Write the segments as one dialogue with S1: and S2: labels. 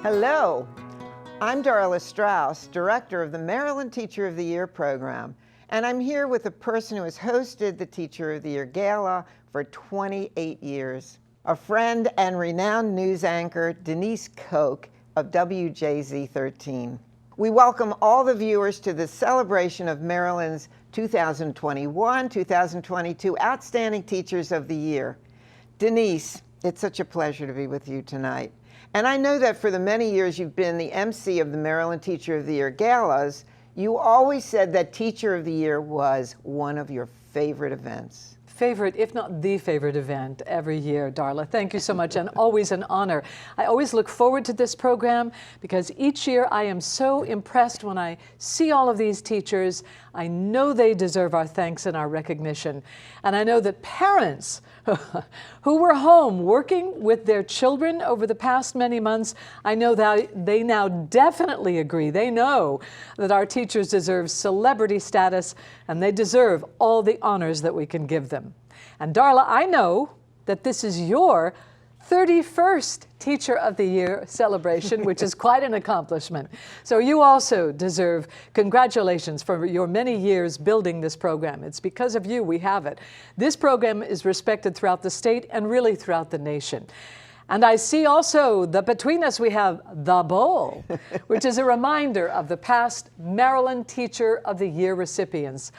S1: Hello, I'm Darla Strauss, Director of the Maryland Teacher of the Year program, and I'm here with a person who has hosted the Teacher of the Year Gala for 28 years, a friend and renowned news anchor, Denise Koch of WJZ-13. We welcome all the viewers to the celebration of Maryland's 2021-2022 Outstanding Teachers of the Year. Denise, it's such a pleasure to be with you tonight. And I know that for the many years you've been the MC of the Maryland Teacher of the Year galas, you always said that Teacher of the Year was one of your favorite events.
S2: Favorite, if not the favorite event every year, Darla. Thank you so much, and always an honor. I always look forward to this program because each year I am so impressed when I see all of these teachers. I know they deserve our thanks and our recognition. And I know that parents who were home working with their children over the past many months, I know that they now definitely agree. They know that our teachers deserve celebrity status and they deserve all the honors that we can give them. And Darla, I know that this is your 31st Teacher of the Year celebration, which is quite an accomplishment. So you also deserve congratulations for your many years building this program. It's because of you we have it. This program is respected throughout the state and really throughout the nation. And I see also that between us we have the bowl, which is a reminder of the past Maryland Teacher of the Year recipients.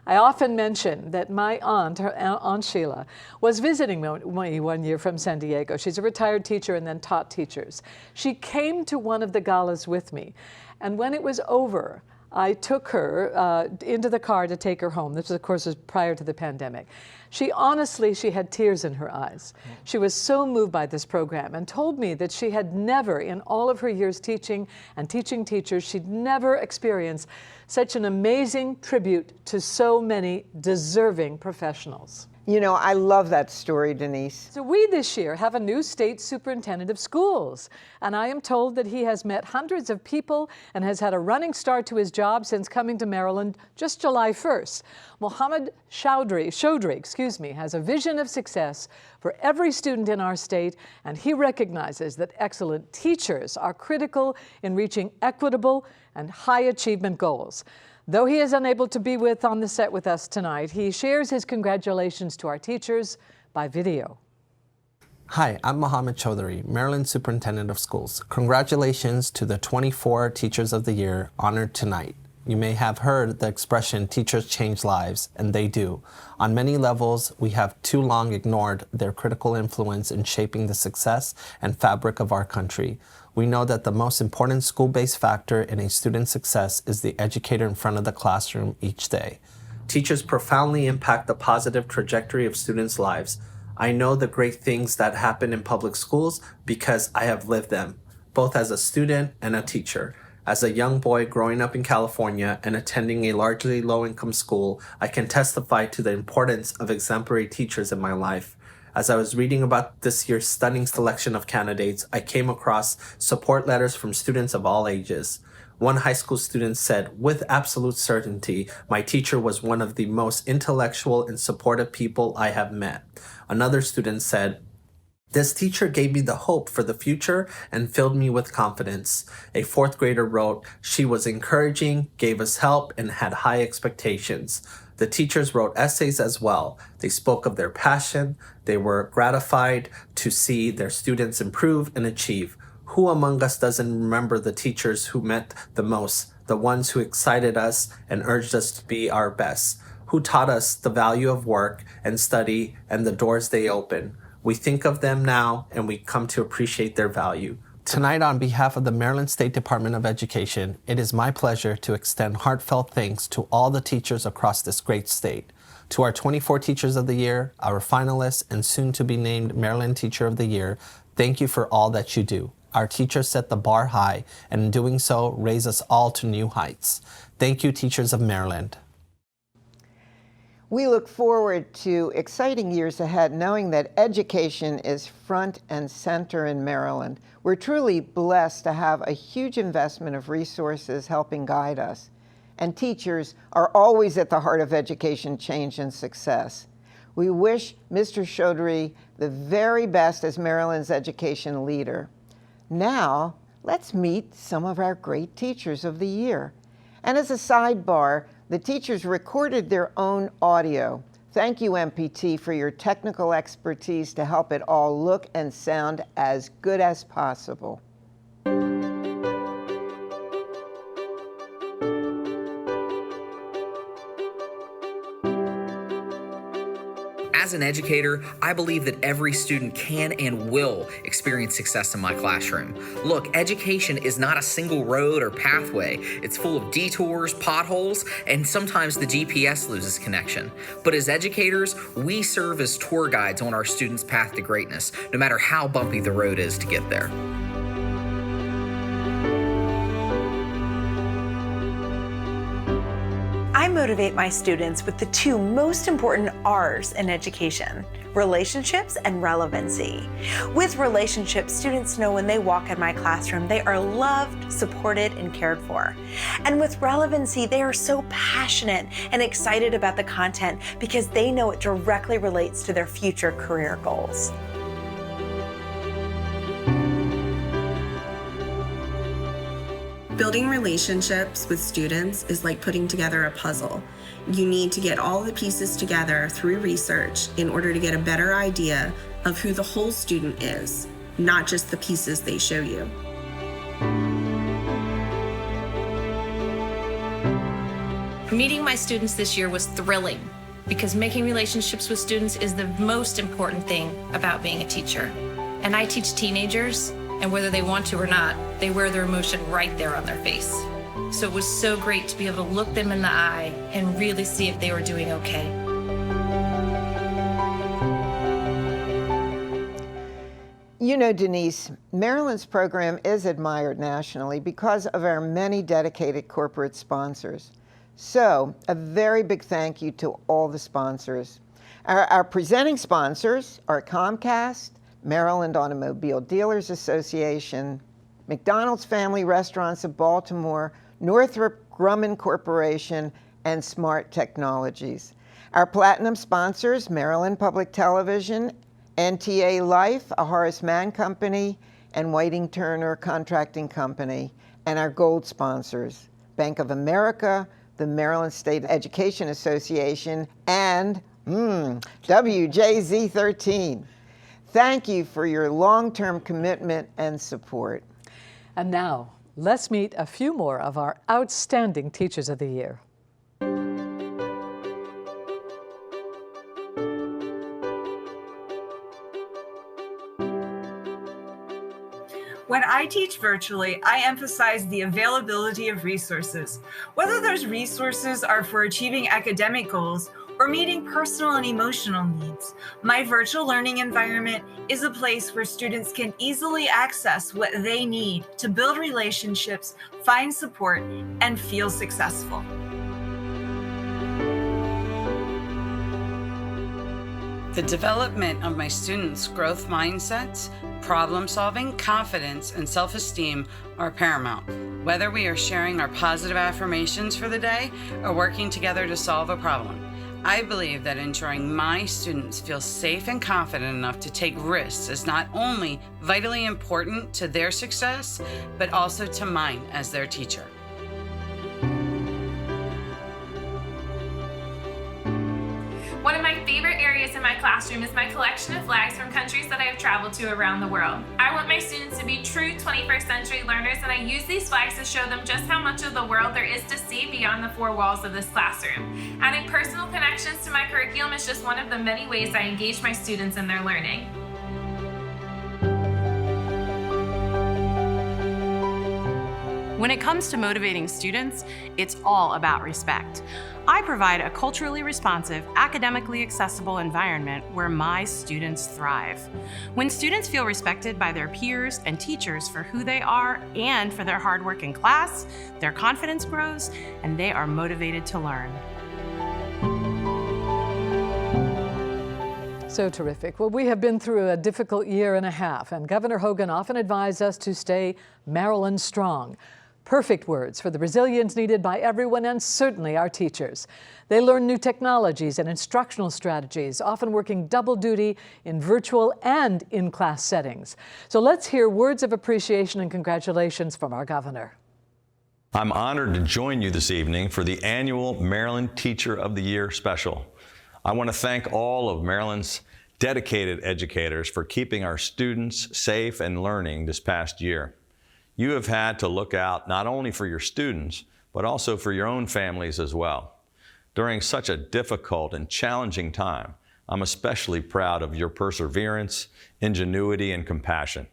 S2: I often mention that my aunt, her Aunt Sheila, was visiting me one year from San Diego. She's a retired teacher and then taught teachers. She came to one of the galas with me, and when it was over, I took her into the car to take her home. This, of course, was prior to the pandemic. She had tears in her eyes. She was so moved by this program and told me that she had never, in all of her years teaching and teaching teachers, she'd never experienced such an amazing tribute to so many deserving professionals.
S1: You know, I love that story, Denise.
S2: So we this year have a new state superintendent of schools, and I am told that he has met hundreds of people and has had a running start to his job since coming to Maryland just July 1st. Mohammed Chaudhry, has a vision of success for every student in our state, and he recognizes that excellent teachers are critical in reaching equitable and high achievement goals. Though he is unable to be on the set with us tonight, he shares his congratulations to our teachers by video.
S3: Hi, I'm Mohammed Chaudhry, Maryland Superintendent of Schools. Congratulations to the 24 Teachers of the Year honored tonight. You may have heard the expression, teachers change lives, and they do. On many levels, we have too long ignored their critical influence in shaping the success and fabric of our country. We know that the most important school-based factor in a student's success is the educator in front of the classroom each day. Teachers profoundly impact the positive trajectory of students' lives. I know the great things that happen in public schools because I have lived them, both as a student and a teacher. As a young boy growing up in California and attending a largely low-income school, I can testify to the importance of exemplary teachers in my life. As I was reading about this year's stunning selection of candidates, I came across support letters from students of all ages. One high school student said, "With absolute certainty, my teacher was one of the most intellectual and supportive people I have met." Another student said, "This teacher gave me the hope for the future and filled me with confidence." A fourth grader wrote, "She was encouraging, gave us help, and had high expectations." The teachers wrote essays as well. They spoke of their passion. They were gratified to see their students improve and achieve. Who among us doesn't remember the teachers who meant the most, the ones who excited us and urged us to be our best, who taught us the value of work and study and the doors they open? We think of them now and we come to appreciate their value. Tonight, on behalf of the Maryland State Department of Education, it is my pleasure to extend heartfelt thanks to all the teachers across this great state. To our 24 Teachers of the Year, our finalists, and soon to be named Maryland Teacher of the Year, thank you for all that you do. Our teachers set the bar high, and in doing so, raise us all to new heights. Thank you, teachers of Maryland.
S1: We look forward to exciting years ahead, knowing that education is front and center in Maryland. We're truly blessed to have a huge investment of resources helping guide us. And teachers are always at the heart of education change and success. We wish Mr. Chaudhry the very best as Maryland's education leader. Now, let's meet some of our great teachers of the year. And as a sidebar, the teachers recorded their own audio. Thank you, MPT, for your technical expertise to help it all look and sound as good as possible.
S4: As an educator, I believe that every student can and will experience success in my classroom. Look, education is not a single road or pathway. It's full of detours, potholes, and sometimes the GPS loses connection. But as educators, we serve as tour guides on our students' path to greatness, no matter how bumpy the road is to get there.
S5: I motivate my students with the two most important R's in education: relationships and relevancy. With relationships, students know when they walk in my classroom, they are loved, supported, and cared for. And with relevancy, they are so passionate and excited about the content because they know it directly relates to their future career goals.
S6: Building relationships with students is like putting together a puzzle. You need to get all the pieces together through research in order to get a better idea of who the whole student is, not just the pieces they show you.
S7: Meeting my students this year was thrilling because making relationships with students is the most important thing about being a teacher. And I teach teenagers, and whether they want to or not, they wear their emotion right there on their face. So it was so great to be able to look them in the eye and really see if they were doing okay.
S1: You know, Denise, Maryland's program is admired nationally because of our many dedicated corporate sponsors. So, a very big thank you to all the sponsors. Our presenting sponsors are Comcast, Maryland Automobile Dealers Association, McDonald's Family Restaurants of Baltimore, Northrop Grumman Corporation, and Smart Technologies. Our platinum sponsors, Maryland Public Television, NTA Life, a Horace Mann Company, and Whiting Turner Contracting Company. And our gold sponsors, Bank of America, the Maryland State Education Association, and WJZ13. Thank you for your long-term commitment and support.
S2: And now, let's meet a few more of our outstanding Teachers of the Year.
S8: When I teach virtually, I emphasize the availability of resources. Whether those resources are for achieving academic goals or meeting personal and emotional needs, my virtual learning environment is a place where students can easily access what they need to build relationships, find support, and feel successful.
S9: The development of my students' growth mindsets, problem-solving, confidence, and self-esteem are paramount, whether we are sharing our positive affirmations for the day or working together to solve a problem. I believe that ensuring my students feel safe and confident enough to take risks is not only vitally important to their success, but also to mine as their teacher.
S10: One of my favorite areas in my classroom is my collection of flags from countries that I have traveled to around the world. I want my students to be true 21st century learners, and I use these flags to show them just how much of the world there is to see beyond the four walls of this classroom. Adding personal connections to my curriculum is just one of the many ways I engage my students in their learning.
S11: When it comes to motivating students, it's all about respect. I provide a culturally responsive, academically accessible environment where my students thrive. When students feel respected by their peers and teachers for who they are and for their hard work in class, their confidence grows and they are motivated to learn.
S2: So terrific. Well, we have been through a difficult year and a half, and Governor Hogan often advised us to stay Maryland strong. Perfect words for the resilience needed by everyone and certainly our teachers. They learn new technologies and instructional strategies, often working double duty in virtual and in-class settings. So let's hear words of appreciation and congratulations from our governor.
S12: I'm honored to join you this evening for the annual Maryland Teacher of the Year special. I want to thank all of Maryland's dedicated educators for keeping our students safe and learning this past year. You have had to look out not only for your students, but also for your own families as well. During such a difficult and challenging time, I'm especially proud of your perseverance, ingenuity, and compassion.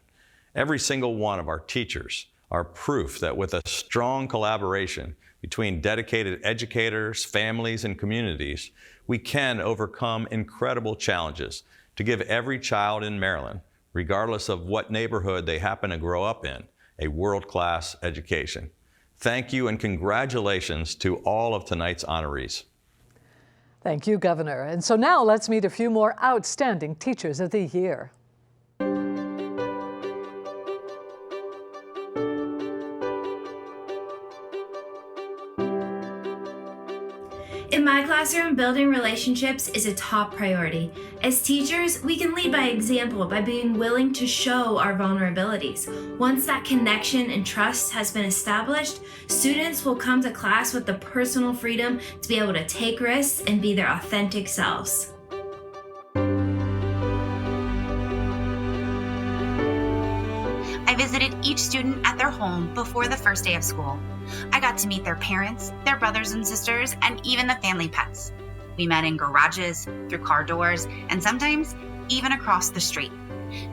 S12: Every single one of our teachers are proof that with a strong collaboration between dedicated educators, families, and communities, we can overcome incredible challenges to give every child in Maryland, regardless of what neighborhood they happen to grow up in, a world-class education. Thank you and congratulations to all of tonight's honorees.
S2: Thank you, Governor. And so now let's meet a few more outstanding Teachers of the Year.
S13: In my classroom, building relationships is a top priority. As teachers, we can lead by example by being willing to show our vulnerabilities. Once that connection and trust has been established, students will come to class with the personal freedom to be able to take risks and be their authentic selves.
S14: I visited each student at their home before the first day of school. I got to meet their parents, their brothers and sisters, and even the family pets. We met in garages, through car doors, and sometimes even across the street.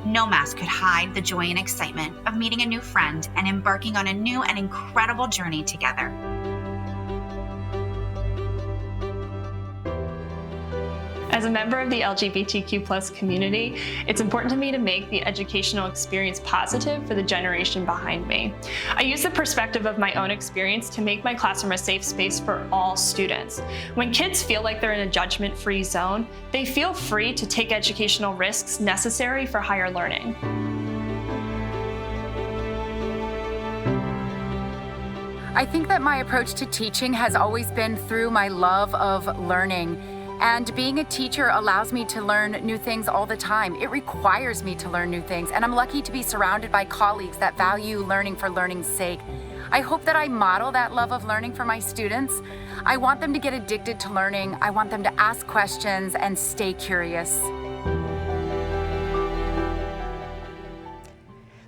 S14: No mask could hide the joy and excitement of meeting a new friend and embarking on a new and incredible journey together.
S10: As a member of the LGBTQ+ community, it's important to me to make the educational experience positive for the generation behind me. I use the perspective of my own experience to make my classroom a safe space for all students. When kids feel like they're in a judgment-free zone, they feel free to take educational risks necessary for higher learning.
S15: I think that my approach to teaching has always been through my love of learning. And being a teacher allows me to learn new things all the time. It requires me to learn new things, and I'm lucky to be surrounded by colleagues that value learning for learning's sake. I hope that I model that love of learning for my students. I want them to get addicted to learning. I want them to ask questions and stay curious.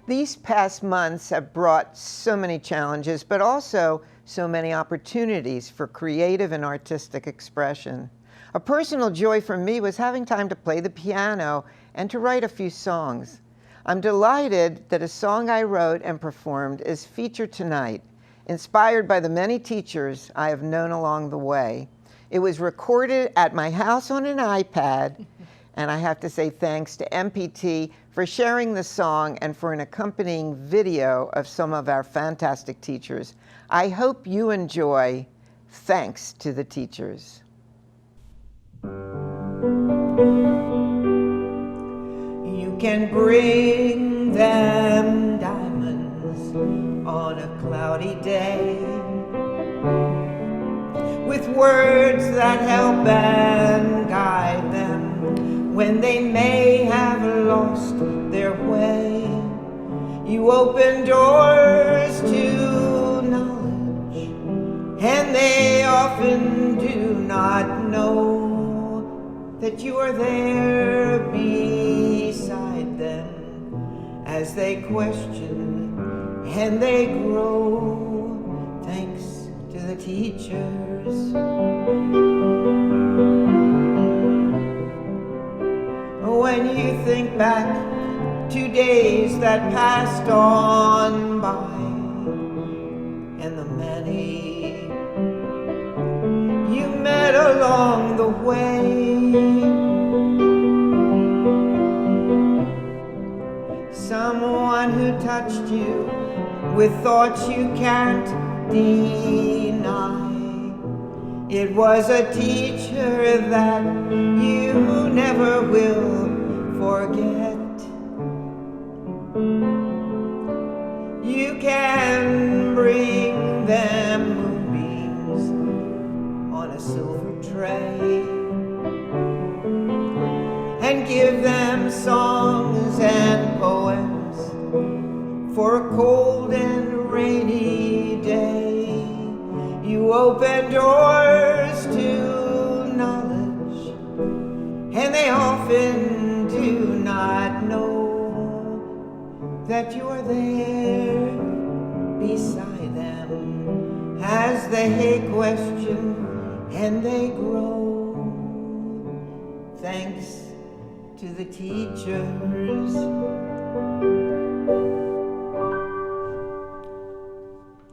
S1: These past months have brought so many challenges, but also so many opportunities for creative and artistic expression. A personal joy for me was having time to play the piano and to write a few songs. I'm delighted that a song I wrote and performed is featured tonight, inspired by the many teachers I have known along the way. It was recorded at my house on an iPad, and I have to say thanks to MPT for sharing the song and for an accompanying video of some of our fantastic teachers. I hope you enjoy Thanks to the Teachers. You can bring them diamonds on a cloudy day with words that help and guide them when they may have lost their way. You open doors to knowledge, and they often do not know that you are there beside them as they question and they grow. Thanks to the teachers. When you think back to days that passed on by and the many you met along the way, someone who touched you with thoughts you can't deny. It was a teacher that you never will forget. You can bring on a silver tray, and give them songs and poems for a cold and rainy day. You open doors to knowledge, and they often do not know that you are there beside them as they question and they grow. Thanks to the teachers.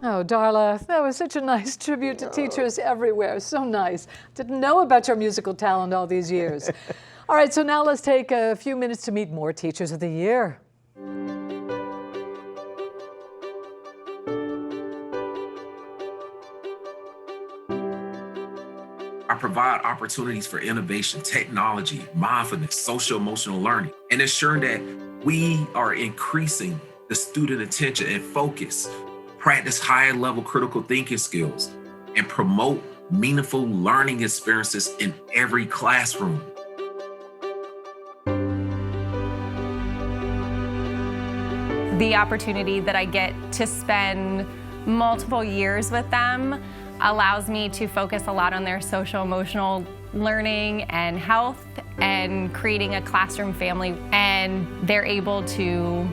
S2: Oh, Darla, that was such a nice tribute to teachers everywhere. So nice. Didn't know about your musical talent all these years. All right, so now let's take a few minutes to meet more Teachers of the Year.
S16: I provide opportunities for innovation, technology, mindfulness, social-emotional learning, and ensuring that we are increasing the student attention and focus, practice higher level critical thinking skills, and promote meaningful learning experiences in every classroom.
S17: The opportunity that I get to spend multiple years with them allows me to focus a lot on their social emotional learning and health and creating a classroom family, and they're able to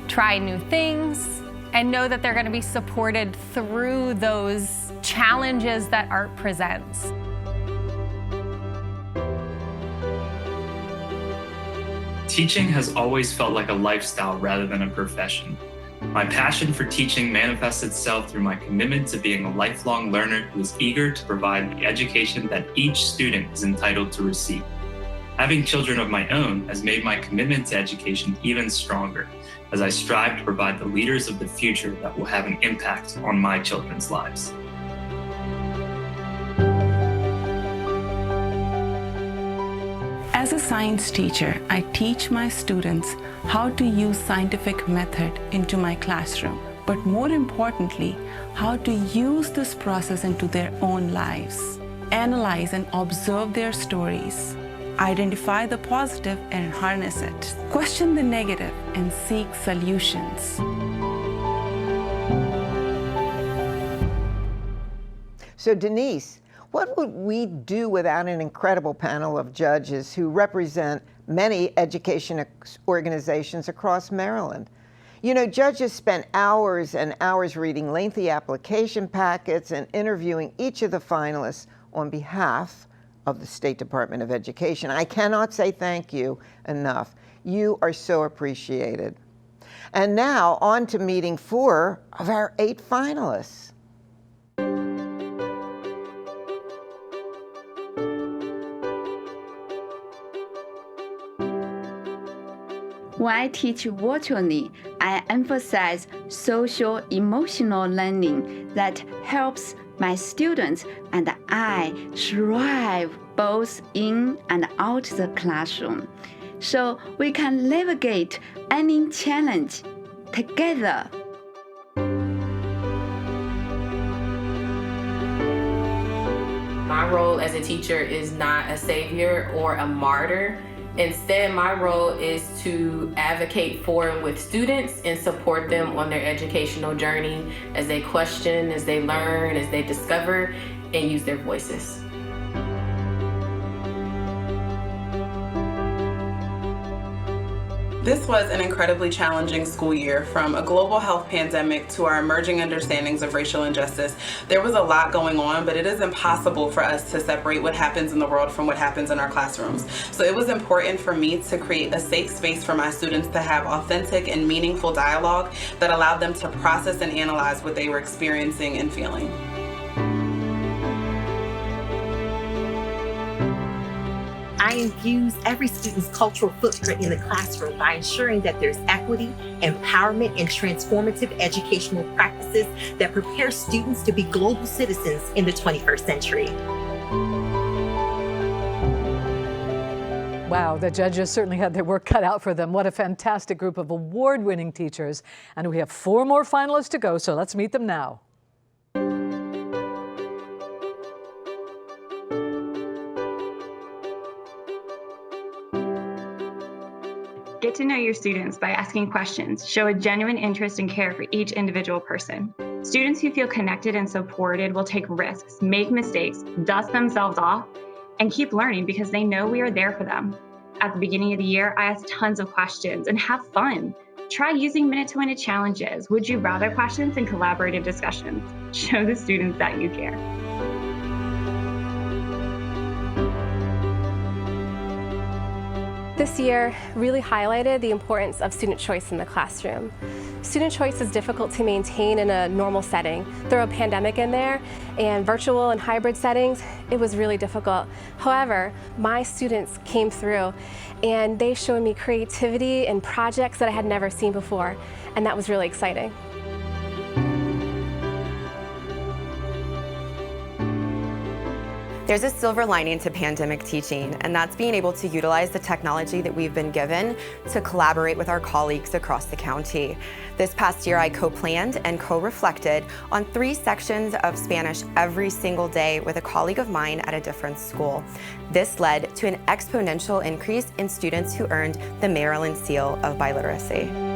S17: try new things and know that they're going to be supported through those challenges that art presents.
S18: Teaching has always felt like a lifestyle rather than a profession. My passion for teaching manifests itself through my commitment to being a lifelong learner who is eager to provide the education that each student is entitled to receive. Having children of my own has made my commitment to education even stronger, as I strive to provide the leaders of the future that will have an impact on my children's lives.
S19: As a science teacher, I teach my students how to use scientific method into my classroom, but more importantly, how to use this process into their own lives. Analyze and observe their stories. Identify the positive and harness it. Question the negative and seek solutions.
S1: So Denise, what would we do without an incredible panel of judges who represent many education organizations across Maryland? You know, judges spent hours and hours reading lengthy application packets and interviewing each of the finalists on behalf of the State Department of Education. I cannot say thank you enough. You are so appreciated. And now on to meeting 4 of our 8 finalists.
S20: When I teach virtually, I emphasize social emotional learning that helps my students and I thrive both in and out the classroom, so we can navigate any challenge together.
S21: My role as a teacher is not a savior or a martyr. Instead, my role is to advocate for and with students and support them on their educational journey as they question, as they learn, as they discover, and use their voices.
S22: This was an incredibly challenging school year. From a global health pandemic to our emerging understandings of racial injustice, there was a lot going on, but it is impossible for us to separate what happens in the world from what happens in our classrooms. So it was important for me to create a safe space for my students to have authentic and meaningful dialogue that allowed them to process and analyze what they were experiencing and feeling.
S23: I infuse every student's cultural footprint in the classroom by ensuring that there's equity, empowerment, and transformative educational practices that prepare students to be global citizens in the 21st century.
S2: Wow, the judges certainly had their work cut out for them. What a fantastic group of award-winning teachers. And we have 4 more finalists to go, so let's meet them now.
S3: Get to know your students by asking questions. Show a genuine interest and care for each individual person. Students who feel connected and supported will take risks, make mistakes, dust themselves off, and keep learning because they know we are there for them. At the beginning of the year, I ask tons of questions and have fun. Try using Minute to Win It challenges, would you rather questions, and collaborative discussions. Show the students that you care.
S4: This year really highlighted the importance of student choice in the classroom. Student choice is difficult to maintain in a normal setting. Throw a pandemic in there and virtual and hybrid settings, it was really difficult. However, my students came through and they showed me creativity and projects that I had never seen before, and that was really exciting.
S5: There's a silver lining to pandemic teaching, and that's being able to utilize the technology that we've been given to collaborate with our colleagues across the county. This past year, I co-planned and co-reflected on 3 sections of Spanish every single day with a colleague of mine at a different school. This led to an exponential increase in students who earned the Maryland Seal of Biliteracy.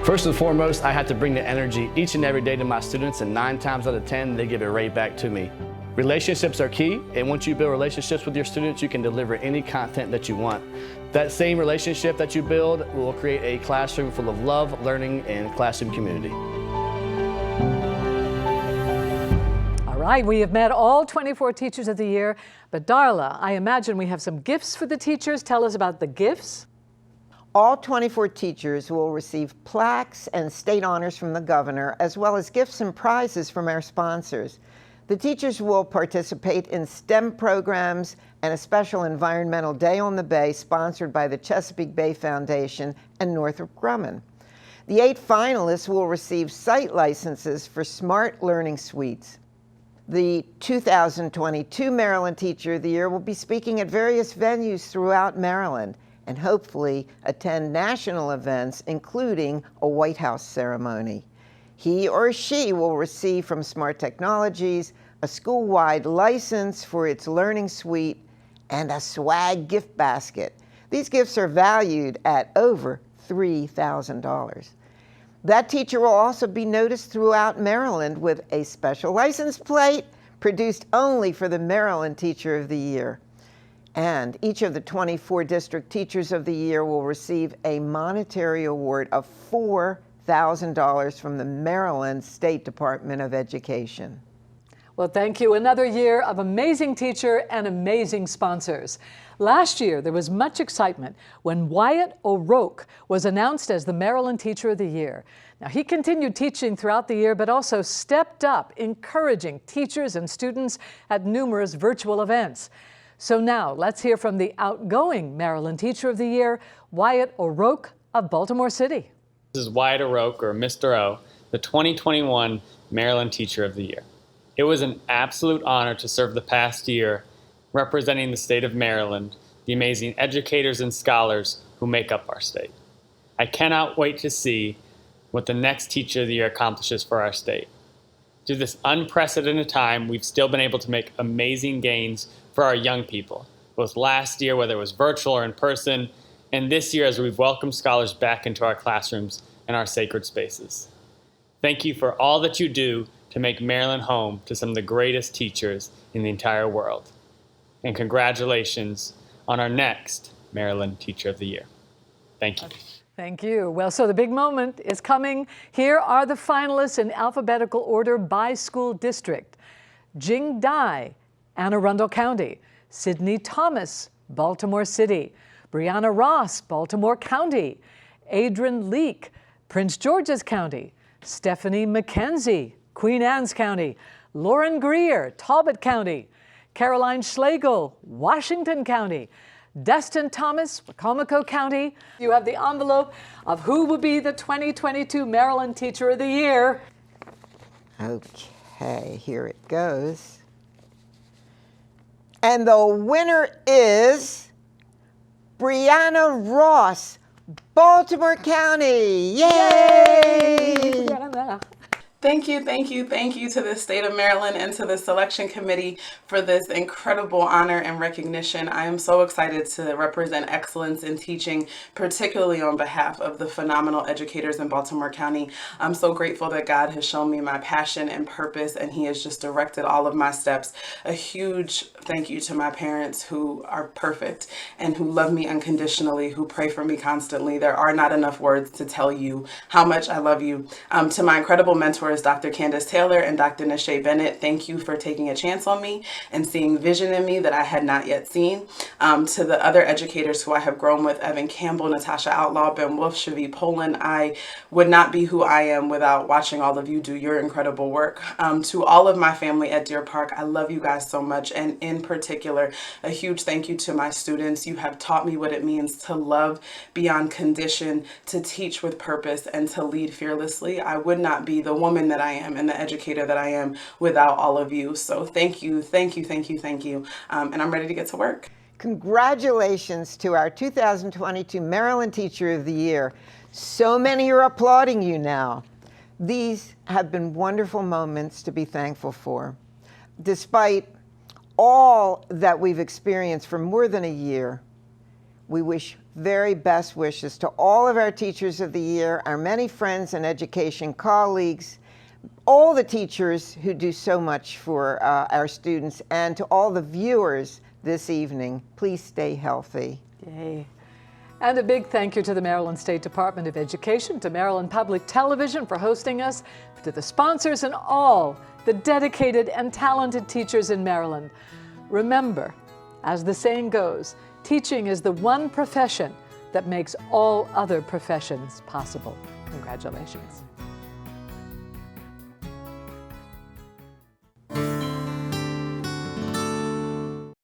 S24: First and foremost, I had to bring the energy each and every day to my students, and 9 times out of 10, they give it right back to me. Relationships are key, and once you build relationships with your students, you can deliver any content that you want. That same relationship that you build will create a classroom full of love, learning, and classroom community.
S2: All right, we have met all 24 Teachers of the Year, but Darla, I imagine we have some gifts for the teachers. Tell us about the gifts.
S1: All 24 teachers will receive plaques and state honors from the governor, as well as gifts and prizes from our sponsors. The teachers will participate in STEM programs and a special Environmental Day on the Bay sponsored by the Chesapeake Bay Foundation and Northrop Grumman. The 8 finalists will receive site licenses for smart learning suites. The 2022 Maryland Teacher of the Year will be speaking at various venues throughout Maryland and hopefully attend national events, including a White House ceremony. He or she will receive from Smart Technologies a school-wide license for its learning suite and a swag gift basket. These gifts are valued at over $3,000. That teacher will also be noticed throughout Maryland with a special license plate produced only for the Maryland Teacher of the Year. And each of the 24 District Teachers of the Year will receive a monetary award of $4,000 from the Maryland State Department of Education.
S2: Well, thank you. Another year of amazing teacher and amazing sponsors. Last year, there was much excitement when Wyatt O'Rourke was announced as the Maryland Teacher of the Year. Now, he continued teaching throughout the year, but also stepped up, encouraging teachers and students at numerous virtual events. So now, let's hear from the outgoing Maryland Teacher of the Year, Wyatt O'Rourke of Baltimore City.
S25: This is Wyatt O'Rourke, or Mr. O, the 2021 Maryland Teacher of the Year. It was an absolute honor to serve the past year representing the state of Maryland, the amazing educators and scholars who make up our state. I cannot wait to see what the next Teacher of the Year accomplishes for our state. Through this unprecedented time, we've still been able to make amazing gains for our young people, both last year, whether it was virtual or in person, and this year as we've welcomed scholars back into our classrooms and our sacred spaces. Thank you for all that you do to make Maryland home to some of the greatest teachers in the entire world. And congratulations on our next Maryland Teacher of the Year. Thank you.
S2: Thank you. Well, so the big moment is coming. Here are the finalists in alphabetical order by school district. Jing Dai, Anne Arundel County. Sydney Thomas, Baltimore City. Brianna Ross, Baltimore County. Adrian Leak, Prince George's County. Stephanie McKenzie, Queen Anne's County. Lauren Greer, Talbot County. Caroline Schlegel, Washington County. Destin Thomas, Wacomico County. You have the envelope of who will be the 2022 Maryland Teacher of the Year.
S1: Okay, here it goes. And the winner is Brianna Ross, Baltimore County. Yay!
S22: Thank you to the state of Maryland and to the selection committee for this incredible honor and recognition. I am so excited to represent excellence in teaching, particularly on behalf of the phenomenal educators in Baltimore County. I'm so grateful that God has shown me my passion and purpose, and He has just directed all of my steps. A huge thank you to my parents who are perfect and who love me unconditionally, who pray for me constantly. There are not enough words to tell you how much I love you. To my incredible mentors, Dr. Candace Taylor and Dr. Nashay Bennett, thank you for taking a chance on me and seeing vision in me that I had not yet seen. To the other educators who I have grown with, Evan Campbell, Natasha Outlaw, Ben Wolf, Shavi Poland, I would not be who I am without watching all of you do your incredible work. To all of my family at Deer Park, I love you guys so much, and in particular, a huge thank you to my students. You have taught me what it means to love beyond condition, to teach with purpose, and to lead fearlessly. I would not be the woman that I am and the educator that I am without all of you. So thank you. And I'm ready to get to work.
S1: Congratulations to our 2022 Maryland Teacher of the Year. So many are applauding you now. These have been wonderful moments to be thankful for. Despite all that we've experienced for more than a year, we wish very best wishes to all of our Teachers of the Year, our many friends and education colleagues, all the teachers who do so much for our students, and to all the viewers this evening. Please stay healthy.
S2: Yay. And a big thank you to the Maryland State Department of Education, to Maryland Public Television for hosting us, to the sponsors, and all the dedicated and talented teachers in Maryland. Remember, as the saying goes, teaching is the one profession that makes all other professions possible. Congratulations.